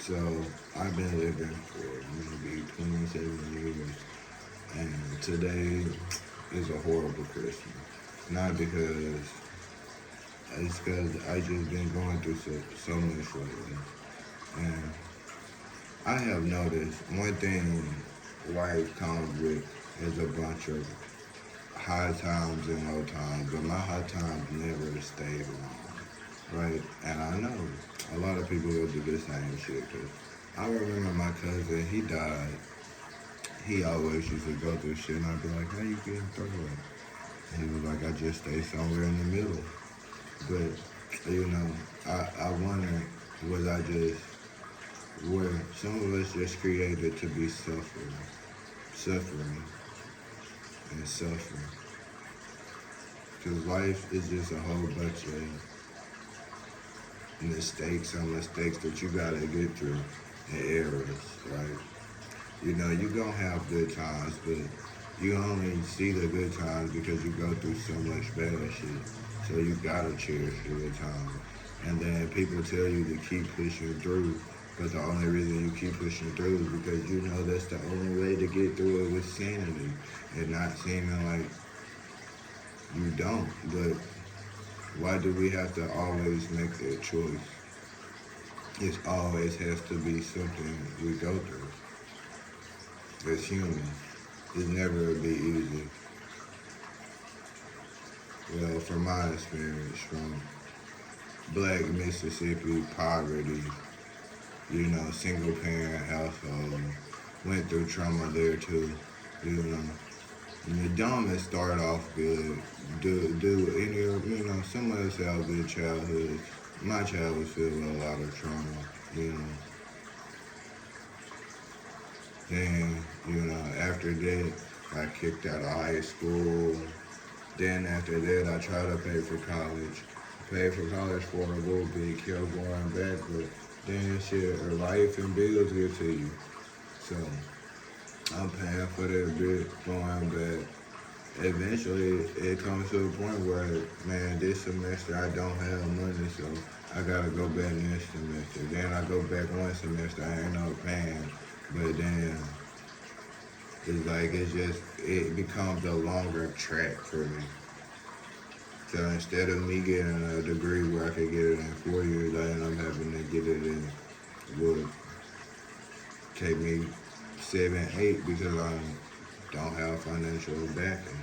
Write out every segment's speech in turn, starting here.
So I've been living for maybe 27 years, and today is a horrible Christmas. Not because it's because I just been going through so much lately, and I have noticed one thing life comes with is a bunch of high times and low times, but my high times never stayed long, right? And I know a lot of people go through the same shit. Cause I remember my cousin, he died. He always used to go through shit, and I'd be like, "How you getting through it?" And he was like, "I just stay somewhere in the middle." But I wonder, was I just where some of us just created to be suffering, and suffering. Because life is just a whole bunch of mistakes that you gotta get through and errors, right? You gonna have good times, but you only see the good times because you go through so much bad shit. So you gotta cherish the good times. And then people tell you to keep pushing through, but the only reason you keep pushing through is because you know that's the only way to get through it with sanity and not seeming like you don't. But why do we have to always make that choice? It always has to be something we go through as humans. It's never be easy. Well, from my experience, from black Mississippi poverty, single parent household, went through trauma there too, you know. And the dumbest start off good. Do any of some of us have good childhoods. My child was filled with a lot of trauma, you know. Then, after that, I kicked out of high school. Then after that, I tried to pay for college. Paid for college for a little bit, kept going back, but then shit, life and bills get to you. So I'm paying for that bit, going back. Eventually, it comes to a point where, man, this semester I don't have money, so I gotta go back next semester. Then I go back one semester, I ain't no paying, but then it's like it becomes a longer track for me. So instead of me getting a degree where I could get it in 4 years, I end up having to get it in would take me 7, 8 because I don't have financial backing.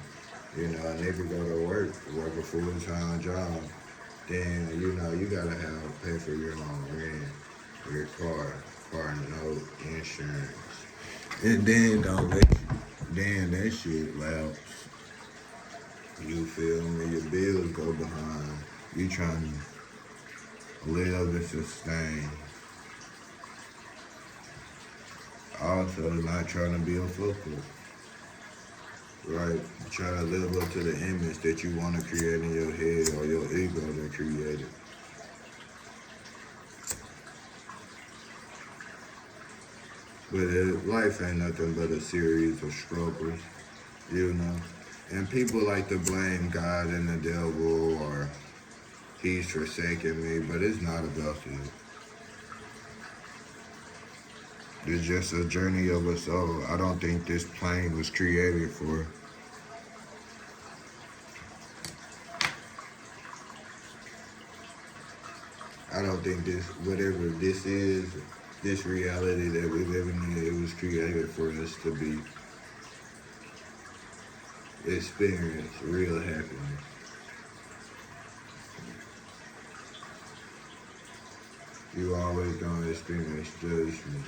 I never go to work a full-time job. Then, you gotta pay for your own rent, your car note, insurance. And then then that shit lapse. You feel me? Your bills go behind. You trying to live and sustain. Also, not trying to be a football. Right? Trying to live up to the image that you want to create in your head or your ego that created. But life ain't nothing but a series of struggles, you know. And people like to blame God and the devil or he's forsaken me, but it's not about that. It's just a journey of a soul. I don't think this plane was created for. I don't think whatever this is, this reality that we live in, it was created for us to be experience real happiness. You always gonna experience judgment.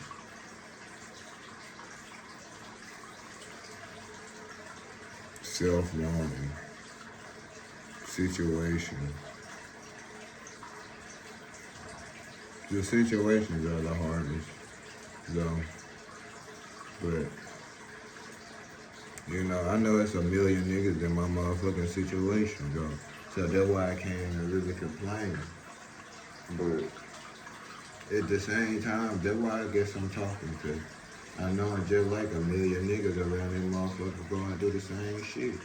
Self-harming situation. The situations are the hardest, though. But I know it's a million niggas in my motherfucking situation, though. So that's why I can't even really complain. But at the same time, that's why I guess I'm talking to. I know I'm just like a million niggas around them motherfuckers going through the same shit.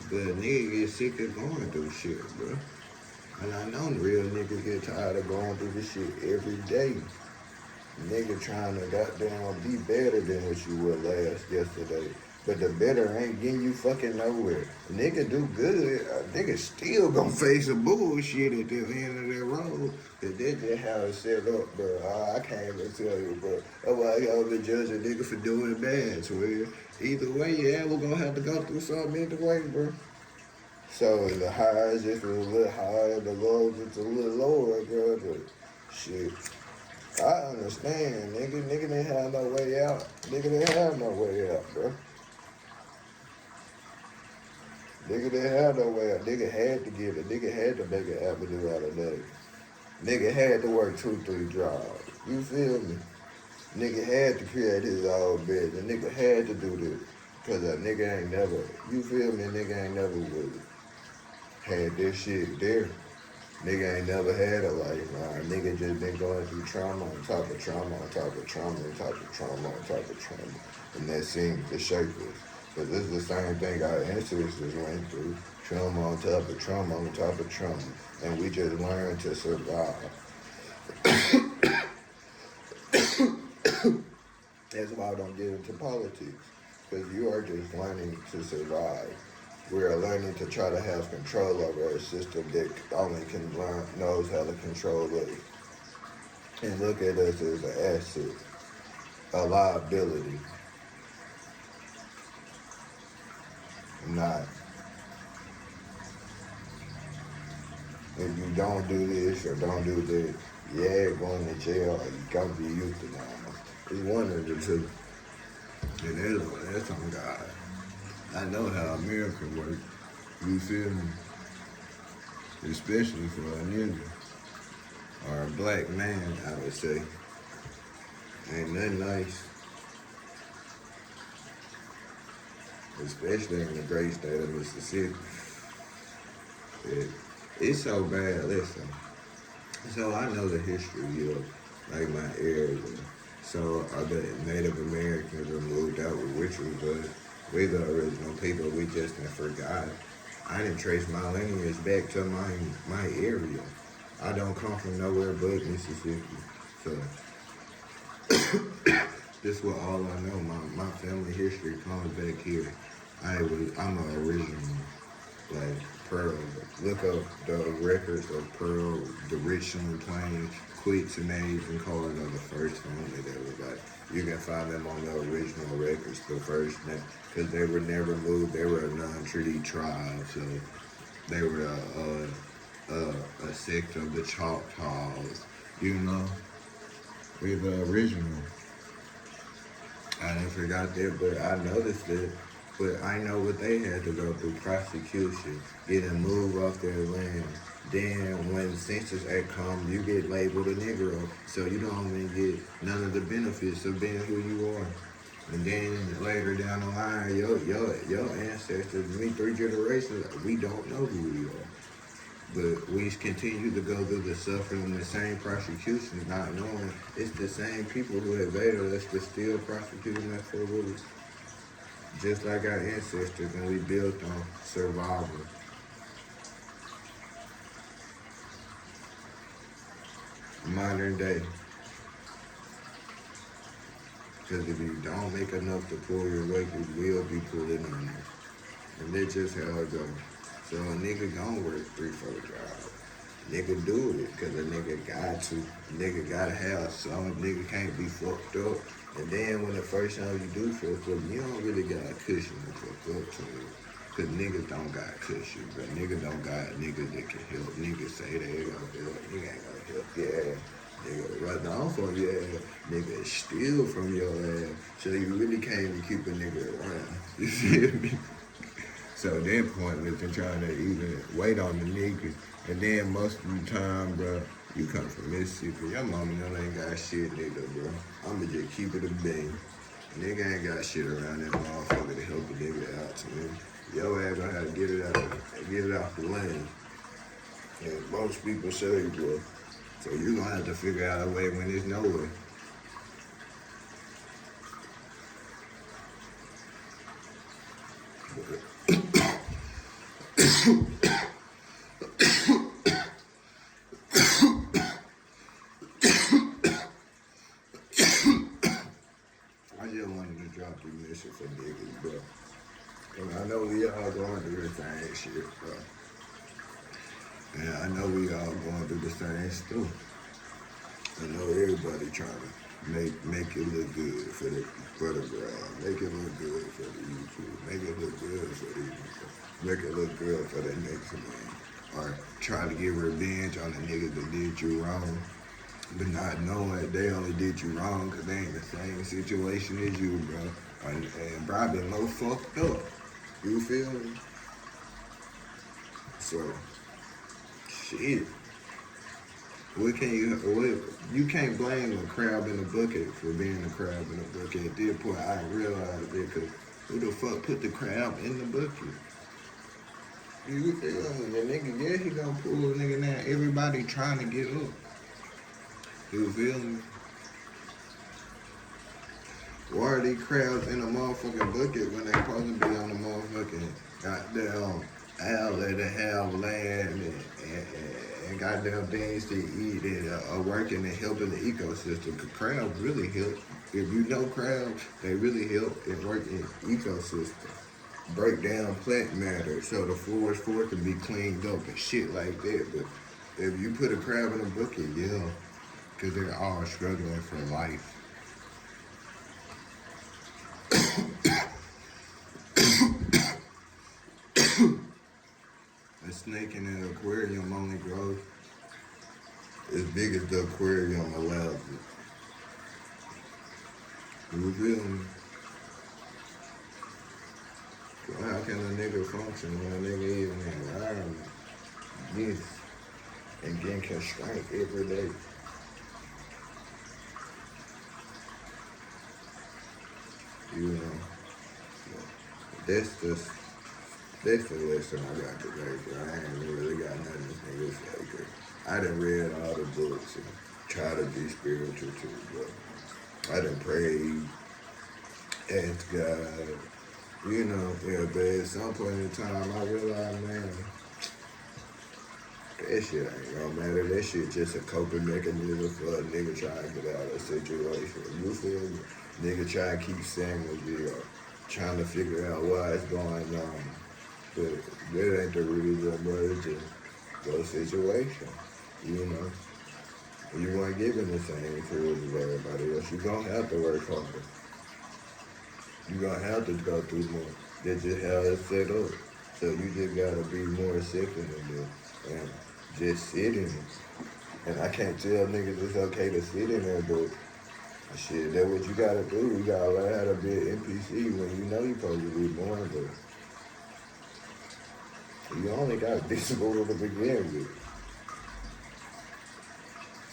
But niggas get sick of going through shit, bro. And I know real niggas get tired of going through this shit every day. Nigga trying to goddamn be better than what you were yesterday. But the better ain't getting you fucking nowhere. Nigga do good, nigga still gonna face a bullshit at the end of that road. Cause that's just how it's set up, bro. I can't even tell you, bro. That's why y'all been judging nigga for doing bad, so either way, yeah, we're gonna have to go through something either way, bro. So the highs if it's a little higher, the lows it's a little lower, bro. But shit. I understand, nigga. Nigga didn't have no way out. Nigga didn't have no way out, bro. Nigga didn't have no way out. Nigga had to get it. Nigga had to make an avenue out of that. Nigga had to work 2-3 jobs. You feel me? Nigga had to create his own business. Nigga had to do this. Cause a nigga ain't never, you feel me? Nigga ain't never would had this shit there. Nigga ain't never had a lifeline. Nigga just been going through trauma on top of trauma on top of trauma on top of trauma on top of trauma. And that seems to shape us. But this is the same thing our ancestors went through. Trauma on top of trauma on top of trauma. And we just learned to survive. That's why I don't get into politics. Because you are just learning to survive. We are learning to try to have control over a system that only knows how to control us. And look at us as an asset, a liability. Not. If you don't do this or don't do that, yeah, going to jail, you gotta be euthanized. It's one of the two. And that's on God. I know how America works. You feel me? Especially for a nigga or a black man, I would say. Ain't nothing nice. Especially in the great state of Mississippi. It's so bad, listen. So I know the history of like my area. So the Native Americans were moved out, which was us. We the original people, we just forgot. I didn't trace my lineage back to my area. I don't come from nowhere but Mississippi. So this is what all I know. My family history comes back here. I'm an original, like Pearl. Look up the records of Pearl, the Richland Plains, Quits and A's and Carter are the first family that was like. You can find them on the original records, the first name, because they were never moved. They were a non-treaty tribe, so they were a sect of the Choctaws. You know, we're the original. I didn't forget that, but I noticed it. But I know what they had to go through: prosecution, getting moved off their land. Then when the Census Act comes, you get labeled a Negro, so you don't even get none of the benefits of being who you are. And then later down the line, your ancestors, me 3 generations, we don't know who we are. But we continue to go through the suffering and the same prosecutions, not knowing it's the same people who invaded us that still prosecuting us for what was just like our ancestors, and we built on survival. Modern day. Because if you don't make enough to pull your weight, you will be pulling on you. And that's just how it goes. So a nigga gonna work 3-4 jobs. Nigga do it because a nigga got to. Nigga gotta have some. Nigga can't be fucked up. And then when the first time you do fuck up, you don't really got a cushion to fuck up to it. Because niggas don't got cushion, but niggas don't got niggas that can help. Niggas say they ain't gonna help. Nigga ain't gonna help your ass. Nigga right down from your ass. Nigga steal from your ass. So you really can't even keep a nigga around. You feel me? So that pointless in trying to even wait on the niggas. And then most of the time, bro, you come from Mississippi. Your mama ain't got shit, nigga, bro. I'ma just keep it a bang. Nigga ain't got shit around that motherfucker to help a nigga out to him. Your ass gonna have to get it out the lane. And most people say, bro. So you gonna have to figure out a way when there's no way. drop the mission for niggas, bro. And I know we all going through the same shit, bro. And I know we all going through the same stuff. I know everybody trying to make it look good for the ground, make it look good for the YouTube, make it look good for the make it look good for the next man, or try to get revenge on the niggas that did you wrong, but not knowing they only did you wrong because they ain't the same situation as you, bro, and probably more fucked up. You feel me? So, shit. You can't blame a crab in a bucket for being a crab in a bucket. At this point, I realized it because who the fuck put the crab in the bucket? You feel me? The nigga, yeah, he gonna pull a nigga now. Everybody trying to get up. You feel me? Why are these crabs in a motherfucking bucket when they supposed to be on the motherfucking goddamn outlet to have land and goddamn things to eat and are working and helping the ecosystem? Cause crabs really help. If you know crabs, they really help and work in ecosystem. Break down plant matter so the forest floor can be cleaned up and shit like that. But if you put a crab in a bucket, yeah, cause they're all struggling for life. A snake in an aquarium only grows as big as the aquarium allows it. You feel me? So how can a nigga function when a nigga even in an environment this and getting constrained every day? You know, that's the lesson I got today, bro. I ain't really got nothing to nigga say, cause I done read all the books and try to be spiritual too, bro. I done prayed, asked God, you know, yeah, but at some point in time I realized, man, that shit ain't gonna matter. That shit just a coping mechanism for a nigga trying to get out of a situation. You feel me? Nigga trying to keep sanity or trying to figure out why it's going on. But that ain't the reason, bro. It's just your situation. You know? You weren't given the same tools as everybody else. You're gonna have to work harder. You're gonna have to go through more. That's just how it's set up. So you just gotta be more accepting of it and just sit in it. And I can't tell niggas it's okay to sit in there, but shit, that's what you gotta do. You gotta learn how to be an NPC when you know you're supposed to be more, but you only got this little to begin with.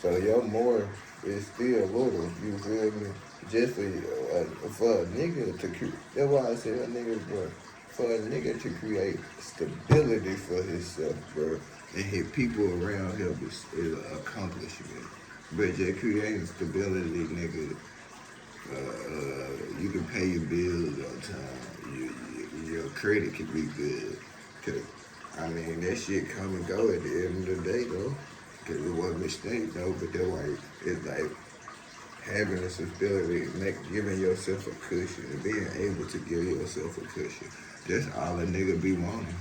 So your more is still little, you feel me? Just for a nigga to create, that's why I said a nigga, bro. For a nigga to create stability for himself, bro, and his people around him is an accomplishment. But just creating stability, nigga, you can pay your bills on time. Your credit can be good. Cause, I mean, that shit come and go at the end of the day, though. Cause it wasn't a mistake, though. But that's why it's like having a stability, giving yourself a cushion, and being able to give yourself a cushion. That's all a nigga be wanting.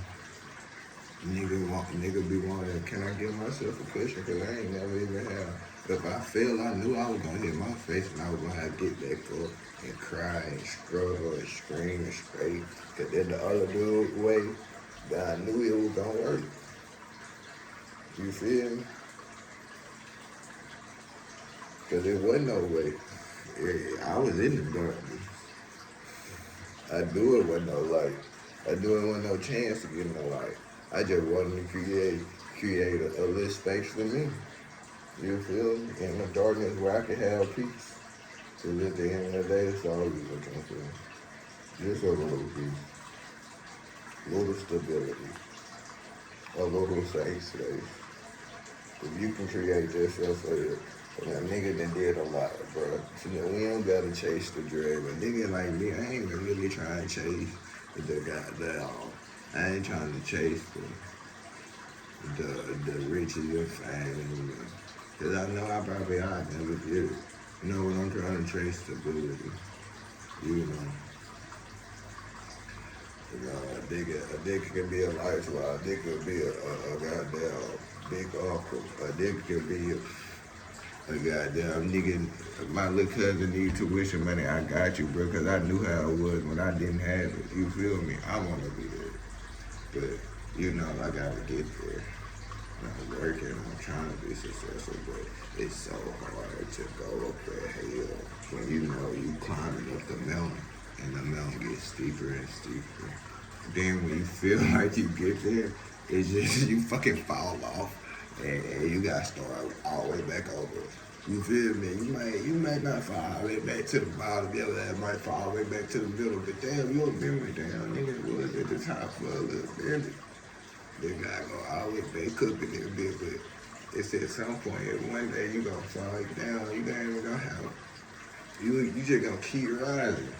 Nigga be wanting, can I give myself a cushion? Cause I ain't never even had. If I fell, I knew I was gonna hit my face and I was gonna have to get back up and cry and struggle and scream and scrape. Cause then the other dude way that I knew it was gonna work. You feel me? Cause there wasn't no way. I was in the darkness. I knew it wasn't no light. I knew it wasn't no chance to get no light. I just wanted to create a little space for me. You feel me? In the darkness where I can have peace. Cause at the end of the day, it's all you're looking for. Just a little peace. A little stability. A little safe space. If you can create yourself for it, and a nigga done did a lot, bro. So, you know, we don't gotta chase the dream. A nigga like me, I ain't really trying to chase the goddamn. I ain't trying to chase the riches and fame. Cause I know I never get it. You know what I'm trying to chase? Stability. You know, a nigga can be a lifestyle. A nigga can be a goddamn big uncle. A nigga can be a goddamn nigga. My little cousin need tuition money. I got you, bro, because I knew how it was when I didn't have it. You feel me? I want to be there. But, you know, I got to get there. I'm working, I'm trying to be successful, but it's so hard to go up that hill when you know you climbing up the mountain and the mountain gets steeper and steeper. Then when you feel like you get there, it's just you fucking fall off and you gotta start all the way back over. You feel me? You might not fall all the way back to the bottom, the other ass might fall all the way back to the middle, but damn, you remember damn nigga was at the top for a little bit. They gotta go all the way back up in there, bit, but it's at some point, one day you gonna fall down, you ain't even gonna have, you just gonna keep rising.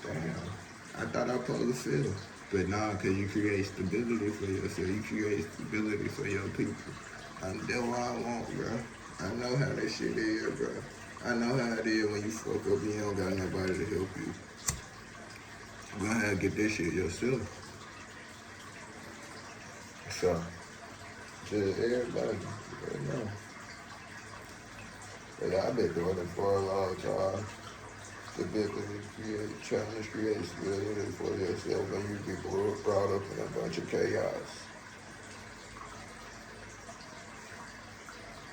Damn, I thought I was supposed to feel, but nah, cause you create stability for yourself, you create stability for your people. And that's what I want, bro. I know how that shit is, bro. I know how it is when you fuck up and you don't got nobody to help you. You gonna have to get that shit yourself. So, just everybody, you know. But I've been doing it for a long time. Stability, trying to create stability for yourself when you get brought up in a bunch of chaos.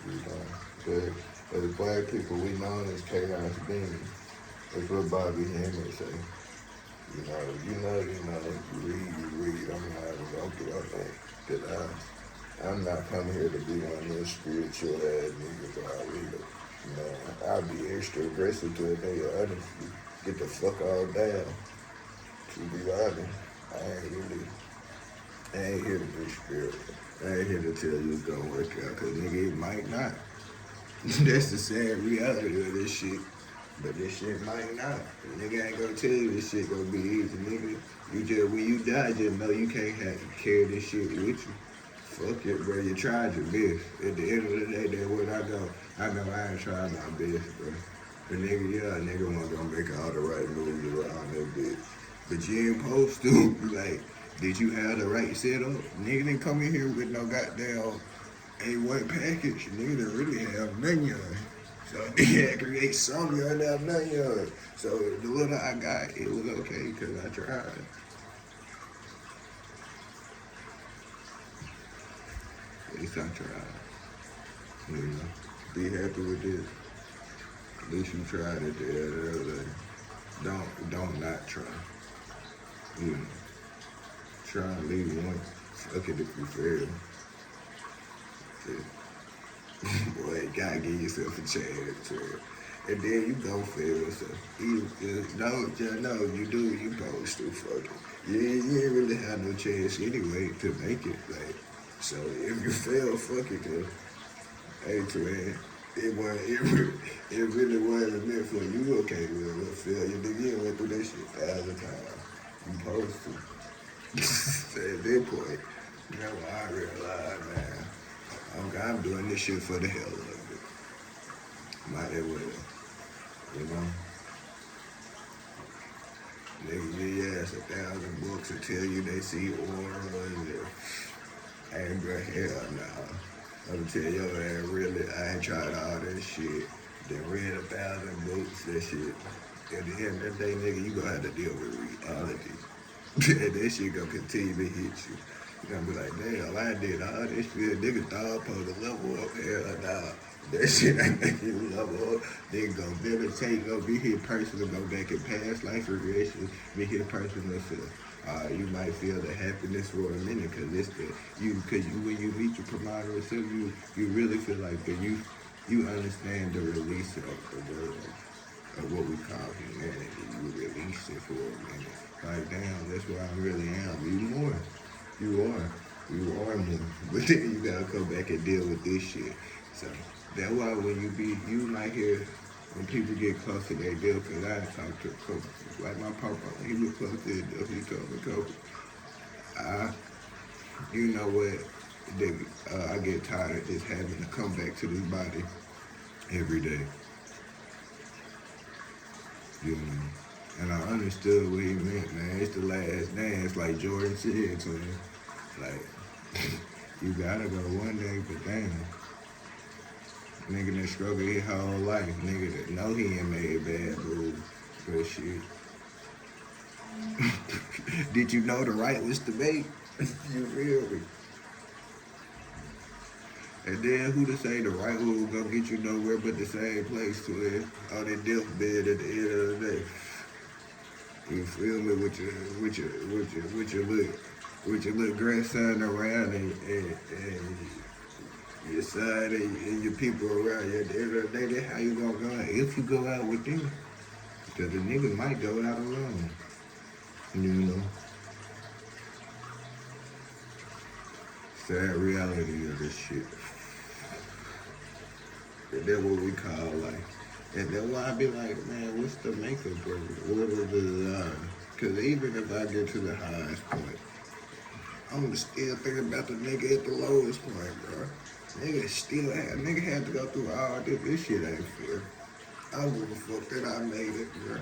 You know, but as black people, we known as chaos beings. That's what Bobby Hemming say. You read. I'm not even gonna get on that. Cause I'm not coming here to be one of those spiritual ass niggas out here. You know, I'll be extra aggressive to a nigga, honestly. Get the fuck all down. To be honest, I ain't here to be spiritual. I ain't here to tell you it's gonna work out, cause nigga, it might not. That's the sad reality of this shit. But this shit might not. The nigga ain't gonna tell you this shit gonna be easy, nigga. You just, when you die, just know you can't have to carry this shit with you. Fuck it, bro. You tried your best. At the end of the day, that's what I go. I know I ain't tried my best, bro. But nigga wasn't gonna make all the right moves around that bitch. But you ain't supposed to. Like, did you have the right setup? Nigga didn't come in here with no goddamn A1 package. Nigga didn't really have none of. So nigga had to create something you didn't have none of. So the little I got, it was okay because I tried. At least I tried. You know, be happy with this. At least you tried it the other day. Don't not try. You know, try and leave one. Fuck it if you fail. Boy, you gotta give yourself a chance. And then you go fail. So you just know you do what you supposed to. Fuck it. You ain't really have no chance anyway to make it. Like, so if you fail, fuck it. Cause hey, man, it really wasn't meant for you. Okay, well, failure. Nigga, you went through that shit 1,000 times. You supposed to. At that point, you know what I realized, man. I'm doing this shit for the hell of it. Might as well. You know? Niggas give your ass 1,000 books and tell you they see auras. Hey, bro, hell nah. I'm tell your ass really, I ain't tried all that shit. They read 1,000 books, that shit. At the end of the day, nigga, you gonna have to deal with reality. And that shit gonna continue to hit you. You gonna be like, damn, I did all this shit. Nigga thought I supposed to level up. Hell nah. That shit ain't make you level up. Then go meditate, go be his personal, go back in past life regressions, be his personal self. You might feel the happiness for a minute because it's when you meet your provider self, you really feel like that you understand the release of the world, of what we call humanity. You release it for a minute. Like, damn, that's where I really am. You are more. But then you gotta come back and deal with this shit. So that's why when you might hear when people get close to their deal, because I talk to a couple, like my papa, he was close to his deal, he told me a couple. You know what, I get tired of just having to come back to this body every day. You know, And I understood what he meant, man. It's the last dance, like Jordan said to him. Like, you gotta go one day, but damn. Nigga that struggled his whole life. Nigga that know he ain't made bad moves. But shit. Did you know the right was to make? You feel me? And then who to say the right one was gonna get you nowhere but the same place to it on that deathbed at the end of the day. You feel me? With your little grandson around and your son and your people around you. At the end of the day, that's how you gonna go out. If you go out with them, because the nigga might go out alone. You know, sad reality of this shit. And that's what we call life. And that's why I be like, man, what's the makeup of it? What is the design? Because even if I get to the highest point, I'm still thinking about the nigga at the lowest point, bro. Nigga had to go through all this. This shit ain't fair. I don't give a fuck that I made it, bro.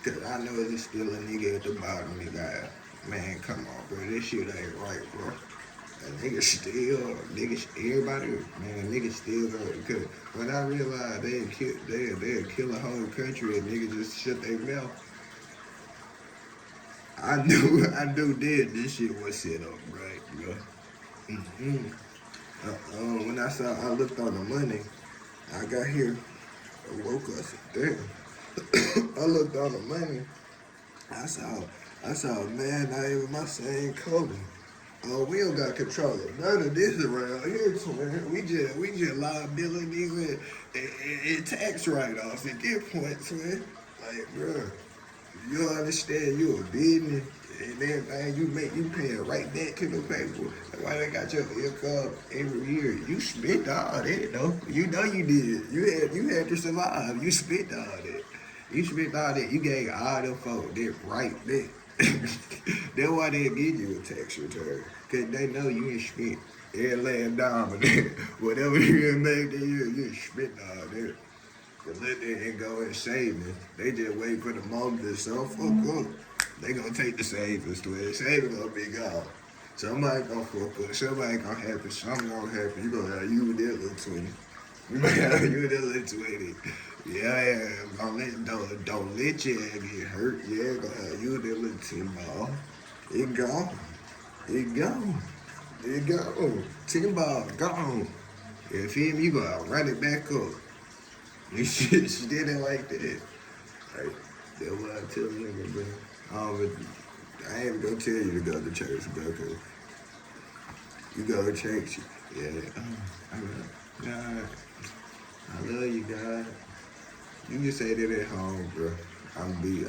Cause I know there's still a nigga at the bottom, nigga. Man, come on, bro. This shit ain't right, bro. And everybody, man, niggas still going. Cause when I realized they'd kill a whole country and niggas just shut their mouth, I knew then this shit was set up right, bro. Mm-hmm. When I looked on the money, I got here, I woke up, I said, damn. I looked on the money, I saw, man, not even my same color. Oh, we don't got control of none of this around here, twin. We just liabilities and tax write-offs at this point, twin. Like, bro, you understand you a business and everything you make, you paying right back to the people. That's why they got your income every year. You spent all that, though. You know you did. You had to survive. You spent all that. You spent all that. You gave all them folks that right back. That's why they give you a tax return. Cause they know you ain't spent every last dime of that. Whatever you made that year, you spent all that. To let that and go and save it. They just wait for the moment to so fuck up. They gonna take the savings to it. Savings gonna be gone. Somebody gonna fuck up. Somebody gonna happen. Something gonna happen. You gonna have you that little 20. You might have you that little 20. Yeah, don't let your ass get hurt. Yeah, gonna have you that little 10 ball. It gone. It gone. It gone. 10 ball gone. If him, you gonna run it back up. She did it like that. Like, that's what I tell niggas, bro. I ain't even gonna tell you to go to church, bro, cause you go to church. Yeah. God, I love you, God. You can say that at home, bro. I'm being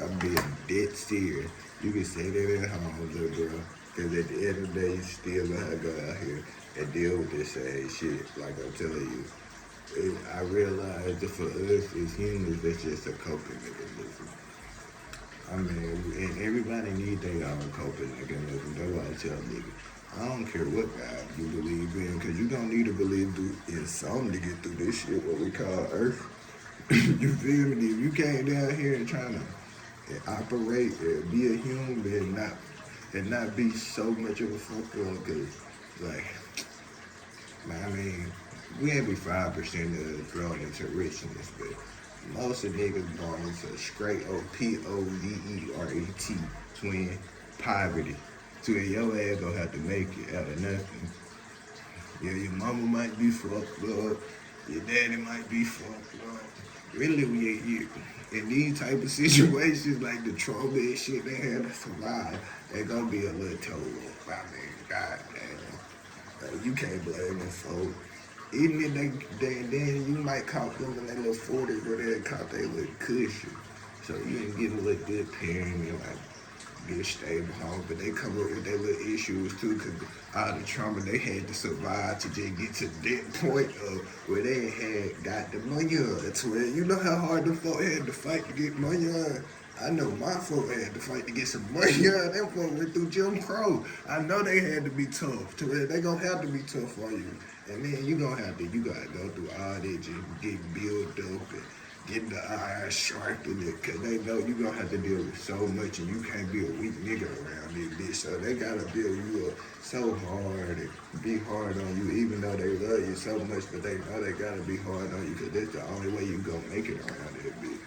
dead serious. You can say that at home, little bro. Cause at the end of the day, you still gotta go out here and deal with this same shit, like I'm telling you. I realize that for us as humans, that's just a coping mechanism. I mean, and everybody needs their own coping mechanism. That's why I tell niggas, I don't care what God you believe in, because you don't need to believe in something to get through this shit, what we call Earth. You feel me? If you came down here and trying to operate and be a human and not be so much of a fuck up, because, like, I mean, we ain't be 5% of thrown into richness, but most of niggas born into straight old POVERAT, twin poverty. So your ass gonna have to make it out of nothing. Yeah, your mama might be fucked up, your daddy might be fucked up. Really, you in these type of situations like the trauma and shit they had to survive, they gonna be a little told up. I mean, goddamn. Like, you can't blame them folks. Even if then you might caught them in their little 40s where they caught their little cushion. So you can get a little good parenting, like get a stable home, but they come up with their little issues too, because all the trauma they had to survive to just get to that point of where they had got the money on. That's where, you know how hard the folk had to fight to get money on? I know my folk had to fight to get some money on. Them folk went through Jim Crow. I know they had to be tough. To where they gonna have to be tough for you. And then you gotta go through all that, just get built up Get the eyes sharpened it, cause they know you gonna have to deal with so much and you can't be a weak nigga around this bitch. So they gotta build you up so hard and be hard on you, even though they love you so much, but they know they gotta be hard on you, cause that's the only way you gonna make it around that bitch.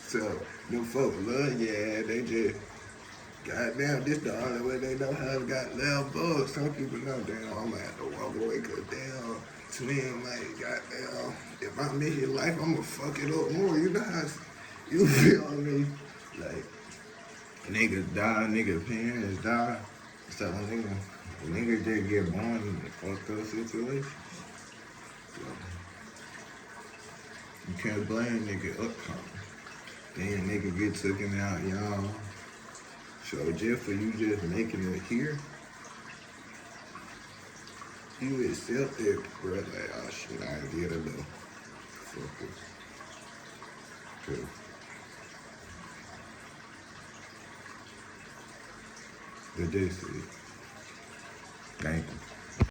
So them folk love yeah, they just goddamn, this the only way they know how to got left bugs. Some people know, damn, I'm gonna have to walk away, cause damn, Slim, like, goddamn, if I'm in his life, I'm gonna fuck it up more. You know how you feel me? Like, niggas die, niggas parents die. So niggas just get born in a fucked up situation. So, you can't blame nigga upcoming. Then nigga get taken out young. So just for you just making it here, you accept it, bro. Like, oh shit, I ain't get enough. Fuck this. Cause but this is, thank you.